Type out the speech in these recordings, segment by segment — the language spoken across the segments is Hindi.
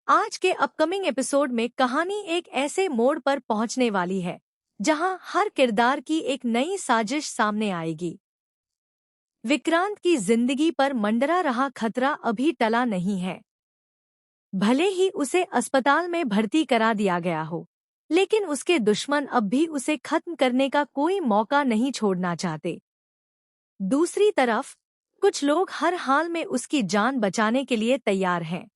आज के अपकमिंग एपिसोड में कहानी एक ऐसे मोड़ पर पहुंचने वाली है जहां हर किरदार की एक नई साजिश सामने आएगी। विक्रांत की जिंदगी पर मंडरा रहा खतरा अभी टला नहीं है। भले ही उसे अस्पताल में भर्ती करा दिया गया हो, लेकिन उसके दुश्मन अब भी उसे खत्म करने का कोई मौका नहीं छोड़ना चाहते। दूसरी तरफ कुछ लोग हर हाल में उसकी जान बचाने के लिए तैयार हैं।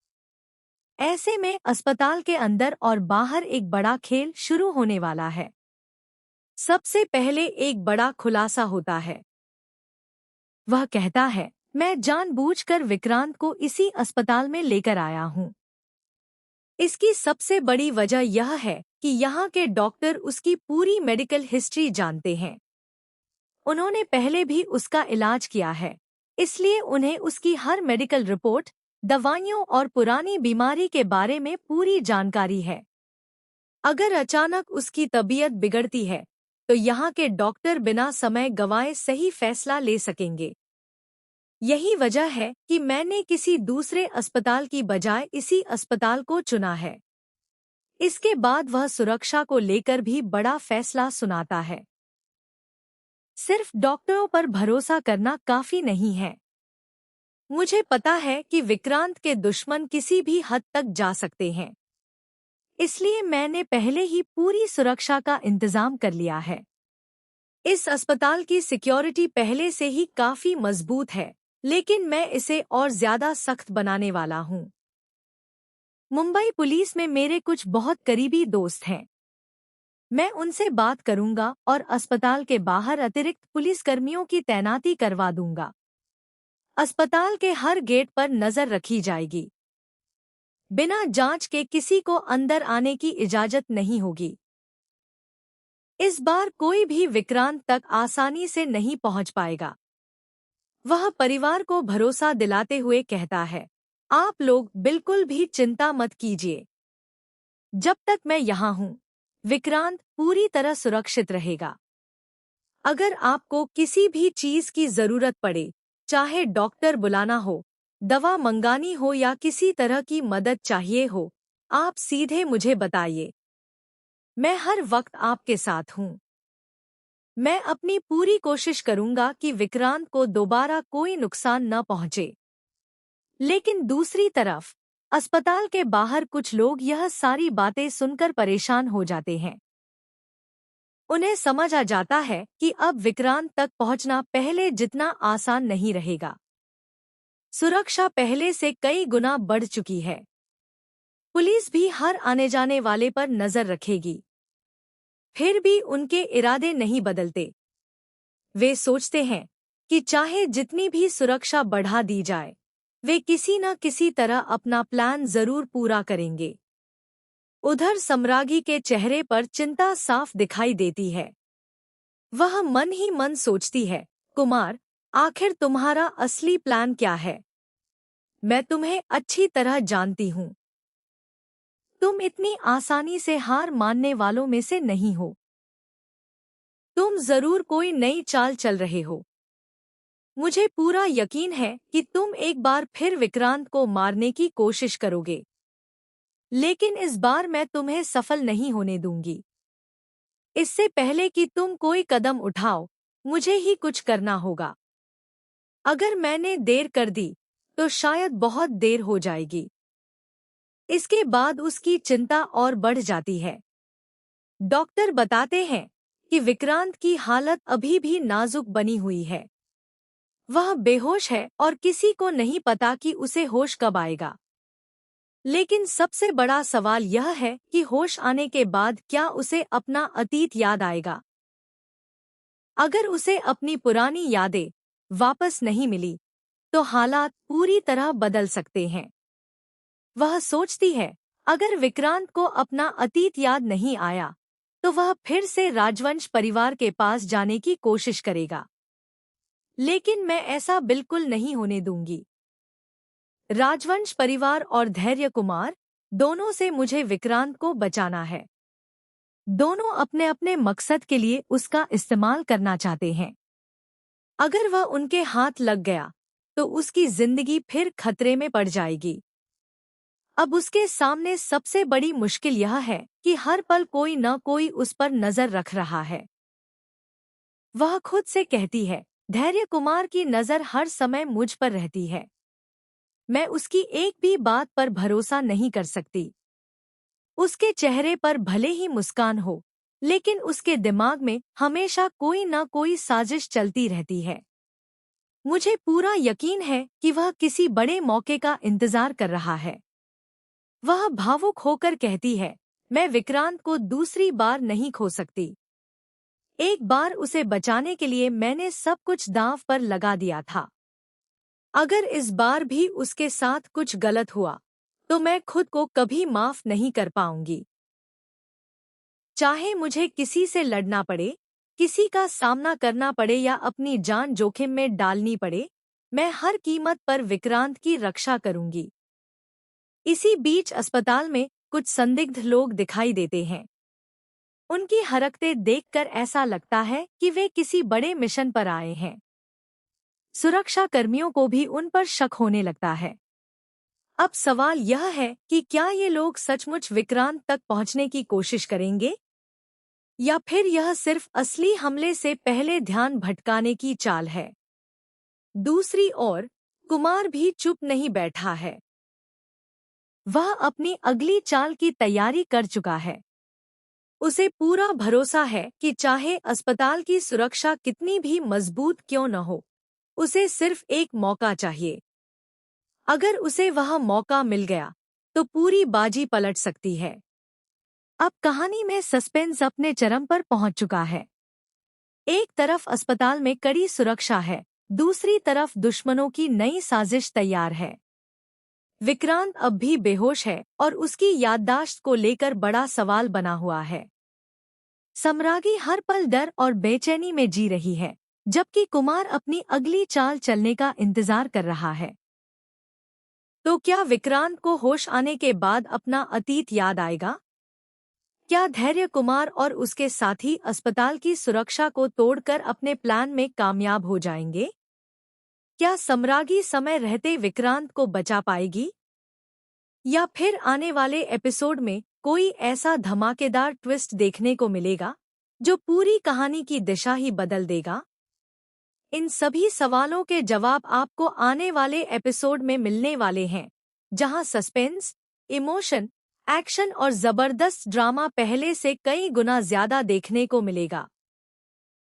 ऐसे में अस्पताल के अंदर और बाहर एक बड़ा खेल शुरू होने वाला है। सबसे पहले एक बड़ा खुलासा होता है। वह कहता है, मैं जानबूझकर विक्रांत को इसी अस्पताल में लेकर आया हूँ। इसकी सबसे बड़ी वजह यह है कि यहाँ के डॉक्टर उसकी पूरी मेडिकल हिस्ट्री जानते हैं। उन्होंने पहले भी उसका इलाज किया है, इसलिए उन्हें उसकी हर मेडिकल रिपोर्ट, दवाइयों और पुरानी बीमारी के बारे में पूरी जानकारी है। अगर अचानक उसकी तबीयत बिगड़ती है, तो यहाँ के डॉक्टर बिना समय गंवाए सही फैसला ले सकेंगे। यही वजह है कि मैंने किसी दूसरे अस्पताल की बजाय इसी अस्पताल को चुना है। इसके बाद वह सुरक्षा को लेकर भी बड़ा फैसला सुनाता है। सिर्फ डॉक्टरों पर भरोसा करना काफी नहीं है। मुझे पता है कि विक्रांत के दुश्मन किसी भी हद तक जा सकते हैं, इसलिए मैंने पहले ही पूरी सुरक्षा का इंतजाम कर लिया है। इस अस्पताल की सिक्योरिटी पहले से ही काफी मजबूत है, लेकिन मैं इसे और ज्यादा सख्त बनाने वाला हूँ। मुंबई पुलिस में मेरे कुछ बहुत करीबी दोस्त हैं। मैं उनसे बात करूंगा और अस्पताल के बाहर अतिरिक्त पुलिसकर्मियों की तैनाती करवा दूंगा। अस्पताल के हर गेट पर नजर रखी जाएगी। बिना जांच के किसी को अंदर आने की इजाजत नहीं होगी। इस बार कोई भी विक्रांत तक आसानी से नहीं पहुंच पाएगा। वह परिवार को भरोसा दिलाते हुए कहता है, आप लोग बिल्कुल भी चिंता मत कीजिए। जब तक मैं यहाँ हूँ, विक्रांत पूरी तरह सुरक्षित रहेगा। अगर आपको किसी भी चीज की जरूरत पड़े, चाहे डॉक्टर बुलाना हो, दवा मंगानी हो या किसी तरह की मदद चाहिए हो, आप सीधे मुझे बताइए। मैं हर वक्त आपके साथ हूँ। मैं अपनी पूरी कोशिश करूंगा कि विक्रांत को दोबारा कोई नुकसान न पहुंचे। लेकिन दूसरी तरफ अस्पताल के बाहर कुछ लोग यह सारी बातें सुनकर परेशान हो जाते हैं। उन्हें समझ आ जाता है कि अब विक्रांत तक पहुंचना पहले जितना आसान नहीं रहेगा। सुरक्षा पहले से कई गुना बढ़ चुकी है। पुलिस भी हर आने जाने वाले पर नजर रखेगी। फिर भी उनके इरादे नहीं बदलते। वे सोचते हैं कि चाहे जितनी भी सुरक्षा बढ़ा दी जाए, वे किसी न किसी तरह अपना प्लान जरूर पूरा करेंगे। उधर सम्रागी के चेहरे पर चिंता साफ दिखाई देती है। वह मन ही मन सोचती है, कुमार, आखिर तुम्हारा असली प्लान क्या है? मैं तुम्हें अच्छी तरह जानती हूँ। तुम इतनी आसानी से हार मानने वालों में से नहीं हो। तुम जरूर कोई नई चाल चल रहे हो। मुझे पूरा यकीन है कि तुम एक बार फिर विक्रांत को मारने की कोशिश करोगे, लेकिन इस बार मैं तुम्हें सफल नहीं होने दूंगी। इससे पहले कि तुम कोई कदम उठाओ, मुझे ही कुछ करना होगा। अगर मैंने देर कर दी, तो शायद बहुत देर हो जाएगी। इसके बाद उसकी चिंता और बढ़ जाती है। डॉक्टर बताते हैं कि विक्रांत की हालत अभी भी नाजुक बनी हुई है। वह बेहोश है और किसी को नहीं पता कि उसे होश कब आएगा। लेकिन सबसे बड़ा सवाल यह है कि होश आने के बाद क्या उसे अपना अतीत याद आएगा? अगर उसे अपनी पुरानी यादें वापस नहीं मिली, तो हालात पूरी तरह बदल सकते हैं। वह सोचती है, अगर विक्रांत को अपना अतीत याद नहीं आया, तो वह फिर से राजवंश परिवार के पास जाने की कोशिश करेगा। लेकिन मैं ऐसा बिल्कुल नहीं होने दूंगी। राजवंश परिवार और धैर्य कुमार दोनों से मुझे विक्रांत को बचाना है। दोनों अपने अपने मकसद के लिए उसका इस्तेमाल करना चाहते हैं। अगर वह उनके हाथ लग गया, तो उसकी जिंदगी फिर खतरे में पड़ जाएगी। अब उसके सामने सबसे बड़ी मुश्किल यह है कि हर पल कोई न कोई उस पर नजर रख रहा है। वह खुद से कहती है, धैर्य कुमार की नजर हर समय मुझ पर रहती है। मैं उसकी एक भी बात पर भरोसा नहीं कर सकती। उसके चेहरे पर भले ही मुस्कान हो, लेकिन उसके दिमाग में हमेशा कोई न कोई साजिश चलती रहती है। मुझे पूरा यकीन है कि वह किसी बड़े मौके का इंतजार कर रहा है। वह भावुक होकर कहती है, मैं विक्रांत को दूसरी बार नहीं खो सकती। एक बार उसे बचाने के लिए मैंने सब कुछ दांव पर लगा दिया था। अगर इस बार भी उसके साथ कुछ गलत हुआ, तो मैं खुद को कभी माफ नहीं कर पाऊंगी। चाहे मुझे किसी से लड़ना पड़े, किसी का सामना करना पड़े या अपनी जान जोखिम में डालनी पड़े, मैं हर कीमत पर विक्रांत की रक्षा करूंगी। इसी बीच अस्पताल में कुछ संदिग्ध लोग दिखाई देते हैं। उनकी हरकतें देखकर ऐसा लगता है कि वे किसी बड़े मिशन पर आए हैं। सुरक्षा कर्मियों को भी उन पर शक होने लगता है। अब सवाल यह है कि क्या ये लोग सचमुच विक्रांत तक पहुंचने की कोशिश करेंगे, या फिर यह सिर्फ असली हमले से पहले ध्यान भटकाने की चाल है। दूसरी ओर कुमार भी चुप नहीं बैठा है। वह अपनी अगली चाल की तैयारी कर चुका है। उसे पूरा भरोसा है कि चाहे अस्पताल की सुरक्षा कितनी भी मजबूत क्यों न हो, उसे सिर्फ एक मौका चाहिए। अगर उसे वह मौका मिल गया, तो पूरी बाजी पलट सकती है। अब कहानी में सस्पेंस अपने चरम पर पहुंच चुका है। एक तरफ अस्पताल में कड़ी सुरक्षा है, दूसरी तरफ दुश्मनों की नई साजिश तैयार है। विक्रांत अब भी बेहोश है और उसकी याददाश्त को लेकर बड़ा सवाल बना हुआ है। सम्रागी हर पल डर और बेचैनी में जी रही है, जबकि कुमार अपनी अगली चाल चलने का इंतजार कर रहा है। तो क्या विक्रांत को होश आने के बाद अपना अतीत याद आएगा? क्या धैर्य कुमार और उसके साथी अस्पताल की सुरक्षा को तोड़कर अपने प्लान में कामयाब हो जाएंगे? क्या सम्रागी समय रहते विक्रांत को बचा पाएगी? या फिर आने वाले एपिसोड में कोई ऐसा धमाकेदार ट्विस्ट देखने को मिलेगा जो पूरी कहानी की दिशा ही बदल देगा? इन सभी सवालों के जवाब आपको आने वाले एपिसोड में मिलने वाले हैं, जहां सस्पेंस, इमोशन, एक्शन और जबरदस्त ड्रामा पहले से कई गुना ज्यादा देखने को मिलेगा।